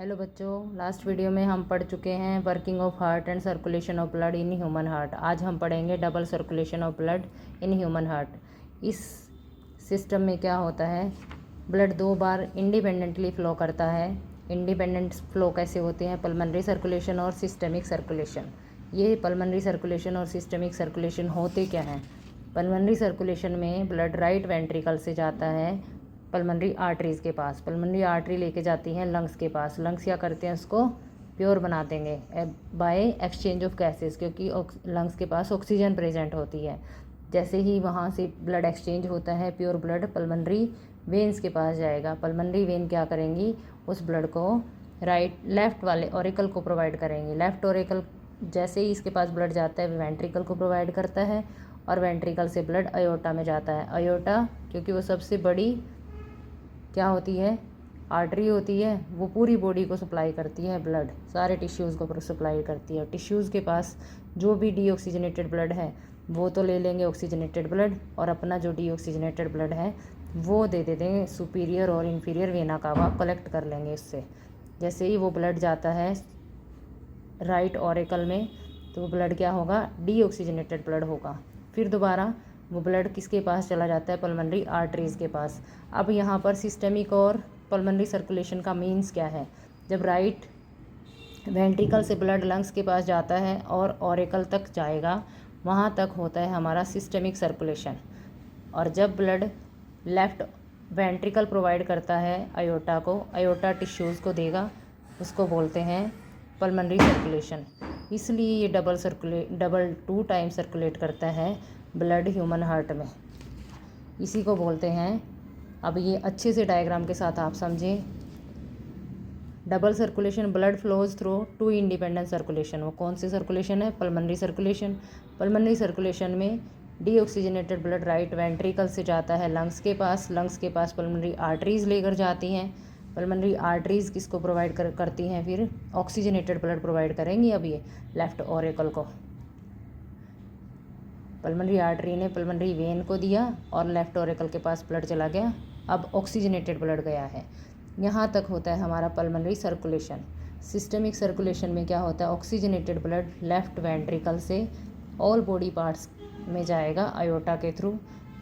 Hello बच्चों, last video में हम पढ़ चुके हैं working of heart and circulation of blood in human heart. आज हम पढ़ेंगे double circulation of blood in human heart. इस सिस्टम में क्या होता है, ब्लड दो बार इंडिपेंडेंटली फ़्लो करता है। इंडिपेंडेंट फ़्लो कैसे होते हैं? पल्मनरी सर्कुलेशन और सिस्टमिक सर्कुलेशन। ये पल्मनरी सर्कुलेशन और सिस्टमिक सर्कुलेशन होते क्या हैं? पल्मनरी सर्कुलेशन में ब्लड राइट वेंट्रिकल से जाता है पल्मनरी आर्टरीज़ के पास। पल्मनरी आर्टरी लेके जाती हैं लंग्स के पास। लंग्स क्या करते हैं? उसको प्योर बना देंगे बाय एक्सचेंज ऑफ गैसेस, क्योंकि लंग्स के पास ऑक्सीजन प्रेजेंट होती है। जैसे ही वहाँ से ब्लड एक्सचेंज होता है, प्योर ब्लड पल्मनरी वेन्स के पास जाएगा। पल्मनरी वेन क्या करेंगी? उस ब्लड को लेफ़्ट वाले ऑरिकल को प्रोवाइड करेंगी। लेफ़्ट ऑरिकल जैसे ही इसके पास ब्लड जाता है वेंट्रिकल को प्रोवाइड करता है, और वेंट्रिकल से ब्लड अयोटा में जाता है। अयोटा क्योंकि वो सबसे बड़ी क्या होती है, आर्टरी होती है, वो पूरी बॉडी को सप्लाई करती है ब्लड, सारे टिश्यूज़ को सप्लाई करती है। टिश्यूज़ के पास जो भी डीऑक्सीजनेटेड ब्लड है वो तो ले लेंगे ऑक्सीजनेटेड ब्लड, और अपना जो डीऑक्सीजनेटेड ब्लड है वो दे देंगे सुपीरियर और इन्फीरियर वेना कावा कलेक्ट कर लेंगे उससे। जैसे ही वो ब्लड जाता है राइट ऑरिकल में, तो वो ब्लड क्या होगा? डीऑक्सीजनेटेड ब्लड होगा। फिर दोबारा वो ब्लड किसके पास चला जाता है? पल्मनरी आर्टरीज़ के पास। अब यहाँ पर सिस्टमिक और पल्मनरी सर्कुलेशन का मीन्स क्या है? जब राइट वेंट्रिकल से ब्लड लंग्स के पास जाता है और ऑरिकल तक जाएगा, वहाँ तक होता है हमारा सिस्टमिक सर्कुलेशन। और जब ब्लड लेफ़्ट वेंट्रिकल प्रोवाइड करता है अयोटा को, अयोटा टिश्यूज़ को देगा, उसको बोलते हैं पल्मनरी सर्कुलेशन। इसलिए ये डबल 2 टाइम सर्कुलेट करता है ब्लड ह्यूमन हार्ट में, इसी को बोलते हैं। अब ये अच्छे से डायग्राम के साथ आप समझें। Double circulation, blood flows through 2 independent circulation. वो कौन सी सर्कुलेशन है? Pulmonary circulation. पल्मनरी सर्कुलेशन में डीऑक्सीजनेटेड ब्लड राइट वेंट्रिकल से जाता है लंग्स के पास। लंग्स के पास पल्मनरी आर्टरीज़ लेकर जाती हैं। पल्मनरी आर्टरीज़ किसको प्रोवाइड करती हैं? फिर ऑक्सीजनेटेड ब्लड प्रोवाइड करेंगी अब ये लेफ़्ट ऑरिकल को। पल्मनरी आर्टरी ने पल्मनरी वेन को दिया और लेफ़्ट ऑरिकल के पास ब्लड चला गया। अब ऑक्सीजनेटेड ब्लड गया है। यहाँ तक होता है हमारा पल्मनरी सर्कुलेशन। सिस्टमिक सर्कुलेशन में क्या होता है? ऑक्सीजनेटेड ब्लड लेफ़्ट वेंट्रिकल से ऑल बॉडी पार्ट्स में जाएगा अयोटा के थ्रू।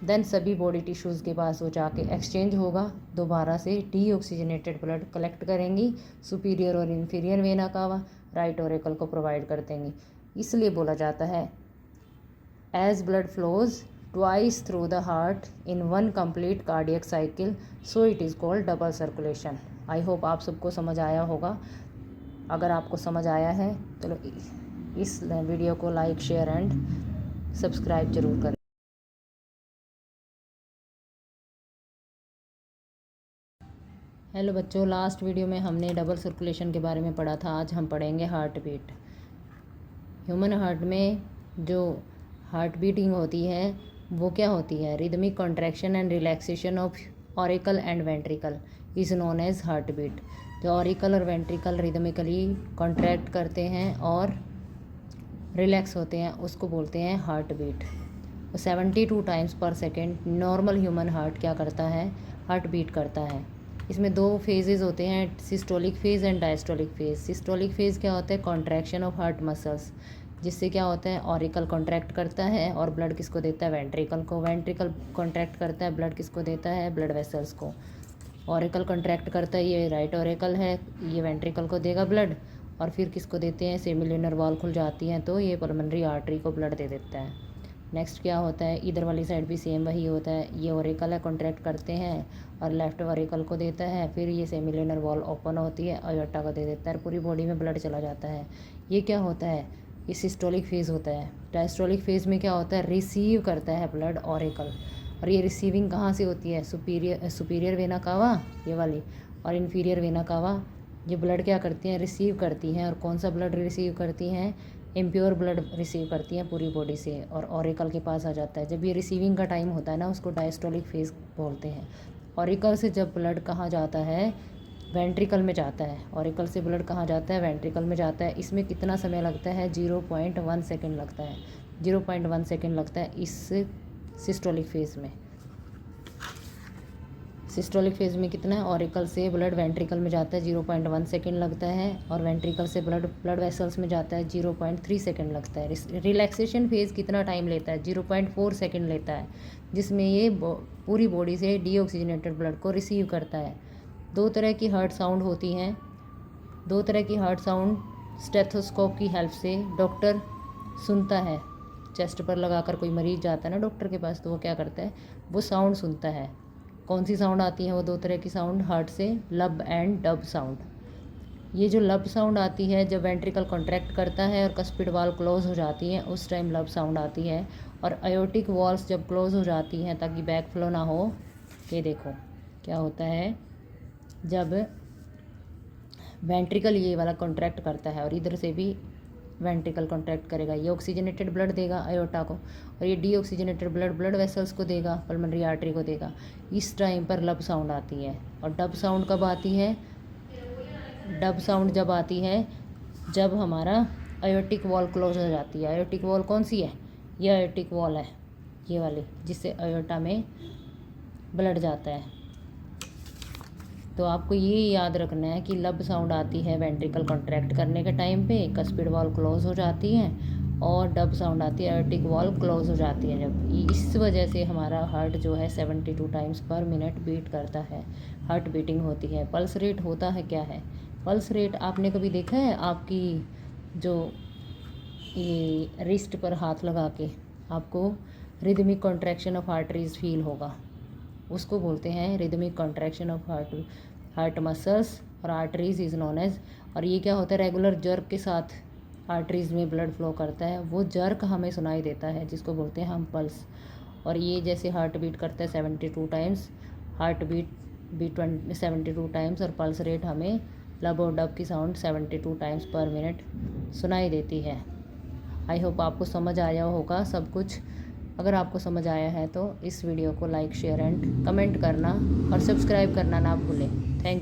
देन सभी बॉडी टिश्यूज़ के पास वो जाके एक्सचेंज होगा। दोबारा से डीऑक्सीजनेटेड ब्लड कलेक्ट करेंगी, सुपीरियर और inferior vena cava right auricle को प्रोवाइड कर देंगी। इसलिए बोला जाता है as blood flows twice through the heart in one complete cardiac cycle, so it is called double circulation। I hope आप सबको समझ आया होगा। अगर आपको समझ आया है तो इस वीडियो को लाइक, शेयर एंड सब्सक्राइब जरूर करें। हेलो बच्चों, लास्ट वीडियो में हमने डबल सर्कुलेशन के बारे में पढ़ा था। आज हम पढ़ेंगे हार्ट बीट। ह्यूमन हार्ट में जो हार्ट बीटिंग होती है वो क्या होती है? Rhythmic contraction and relaxation of auricle and ventricle is known as heart beat. जो ऑरिकल और वेंट्रिकल रिदमिकली कॉन्ट्रैक्ट करते हैं और रिलैक्स होते हैं उसको बोलते हैं heart beat. 72 times per second normal human heart क्या करता है? हार्ट बीट करता है। इसमें 2 फेजेस होते हैं, systolic phase and diastolic phase. Systolic phase क्या होता है? कॉन्ट्रैक्शन ऑफ हार्ट मसल्स, जिससे क्या होता है? ऑरिकल कॉन्ट्रैक्ट करता है और ब्लड किसको देता है? वेंट्रिकल को। वेंट्रिकल कॉन्ट्रैक्ट करता है, ब्लड किसको देता है? ब्लड वेसल्स को। ऑरिकल कॉन्ट्रैक्ट करता है, ये राइट ऑरिकल है, ये वेंट्रिकल को देगा ब्लड, और फिर किसको देते हैं? सेमिल्यूनर वॉल खुल जाती हैं तो ये पल्मनरी आर्टरी को ब्लड दे देता है। नेक्स्ट क्या होता है? इधर वाली साइड भी सेम वही होता है। ये ऑरिकल है, कॉन्ट्रैक्ट करते हैं और लेफ्ट ऑरिकल को देता है, फिर ये सेमिल्यूनर वॉल ओपन होती है, अयोटा को दे देता है, पूरी बॉडी में ब्लड चला जाता है। ये क्या होता है? ये सिस्टोलिक फेज़ होता है। डायस्टोलिक फेज़ में क्या होता है? रिसीव करता है ब्लड ऑरिकल, और ये रिसीविंग कहाँ से होती है? सुपीरियर वेना कावा ये वाली, और इन्फीरियर वेना कावा ये ब्लड क्या करती हैं? रिसीव करती हैं। और कौन सा ब्लड रिसीव करती हैं? इम्प्योर ब्लड रिसीव करती हैं पूरी बॉडी से, और ऑरिकल के पास आ जाता है। जब ये रिसीविंग का टाइम होता है ना, उसको डायस्टोलिक फेज़ बोलते हैं। ऑरिकल से जब ब्लड कहाँ जाता है? वेंट्रिकल में जाता है। ऑरिकल से ब्लड कहाँ जाता है? वेंट्रिकल में जाता है। इसमें कितना समय लगता है? 0.1 सेकेंड लगता है। 0.1 सेकेंड लगता है इस सिस्टोलिक फेज़ में। सिस्टोलिक फेज में कितना है, ऑरिकल से ब्लड वेंट्रिकल में जाता है 0.1 सेकेंड लगता है, और वेंट्रिकल से ब्लड वेसल्स में जाता है 0.3 सेकेंड लगता है। रिलैक्सेशन फेज़ कितना टाइम लेता है, 0.4 सेकेंड लेता है, जिसमें ये पूरी बॉडी से डीऑक्सीजनेटेड ब्लड को रिसीव करता है। दो तरह की हार्ट साउंड होती हैं। दो तरह की हार्ट साउंड स्टेथोस्कोप की हेल्प से डॉक्टर सुनता है। चेस्ट पर लगाकर कोई मरीज जाता है ना डॉक्टर के पास, तो वो क्या करता है, वो साउंड सुनता है। कौन सी साउंड आती है वो दो तरह की साउंड हार्ट से, लब एंड डब साउंड। ये जो लब साउंड आती है जब वेंट्रिकल कॉन्ट्रैक्ट करता है और कस्पिड वॉल क्लोज हो जाती है, उस टाइम लब साउंड आती है। और अयोटिक वॉल्स जब क्लोज हो जाती हैं ताकि बैक फ्लो ना हो, ये देखो क्या होता है, जब वेंट्रिकल ये वाला कॉन्ट्रैक्ट करता है और इधर से भी वेंट्रिकल कॉन्ट्रैक्ट करेगा, ये ऑक्सीजनेटेड ब्लड देगा अयोटा को, और ये डीऑक्सीजनेटेड ब्लड वेसल्स को देगा, पल्मोनरी आर्टरी को देगा। इस टाइम पर लब साउंड आती है। और डब साउंड कब आती है, डब साउंड जब आती है जब हमारा अयोटिक वॉल क्लोज हो जाती है। अयोटिक वॉल कौन सी है, ये अयोटिक वॉल है, ये वाली, जिससे अयोटा में ब्लड जाता है। तो आपको ये याद रखना है कि लब साउंड आती है वेंट्रिकल कॉन्ट्रैक्ट करने के टाइम पे, कस्पिड वॉल क्लोज हो जाती है, और डब साउंड आती है अयोटिक वॉल क्लोज हो जाती है जब। इस वजह से हमारा हार्ट जो है 72 टाइम्स पर मिनट बीट करता है, हार्ट बीटिंग होती है। पल्स रेट होता है क्या है, पल्स रेट आपने कभी देखा है, आपकी जो ये रिस्ट पर हाथ लगा के आपको rhythmic contraction of arteries feel होगा, उसको बोलते हैं rhythmic contraction of heart muscles और आर्टरीज इज़ नोन एज। और ये क्या होता है, रेगुलर जर्क के साथ आर्टरीज में ब्लड फ्लो करता है, वो जर्क हमें सुनाई देता है, जिसको बोलते हैं हम पल्स। और ये जैसे हार्ट बीट करता है 72 टाइम्स, हार्ट बीट 72 टाइम्स, और पल्स रेट हमें लब और डब की साउंड 72 टाइम्स पर मिनट सुनाई देती है। आई होप आपको समझ आया होगा सब कुछ। अगर आपको समझ आया है तो इस वीडियो को लाइक, शेयर एंड कमेंट करना और सब्सक्राइब करना ना भूलें। Thank you.